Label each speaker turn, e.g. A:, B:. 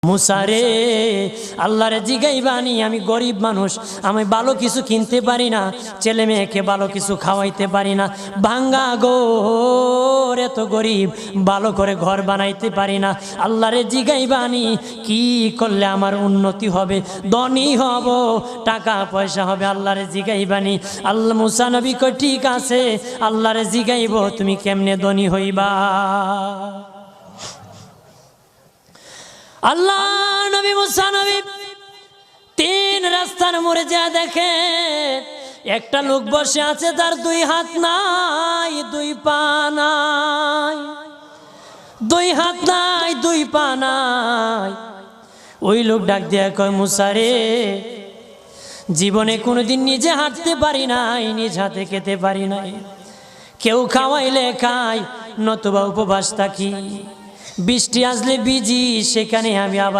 A: মুসারে আল্লাহরে জিগাইবানি, আমি গরিব মানুষ, আমি ভালো কিছু কিনতে পারি না, ছেলে মেয়েকে ভালো কিছু খাওয়াইতে পারি না, ভাঙ্গা ঘর, এত গরিব, ভালো করে ঘর বানাইতে পারি না। আল্লাহরে জিগাইবানি কি করলে আমার উন্নতি হবে, ধনী হব, টাকা পয়সা হবে। আল্লাহরে জিগাইবানি। আল্লাহ মুসা নবী কই ঠিক আছে, আল্লাহরে জিগাইব তুমি কেমনে ধনী হইবা। আল্লাহ নবী মুসা নবী তিন রাস্তার মোড়ে যা দেখে একটা লোক বসে আছে, তার দুই হাত নাই, দুই পা নাই, দুই হাত নাই, দুই পা নাই। ওই লোক ডাক দিয়া কয়, মুসা রে, জীবনে কোনোদিন নিজে হাঁটতে পারি নাই, নিজ হাতে খেতে পারি নাই, কেউ খাওয়াইলে খাই, নতুবা উপবাস থাকি, বৃষ্টি আসলে ভিজি, সেখানে আমি আবার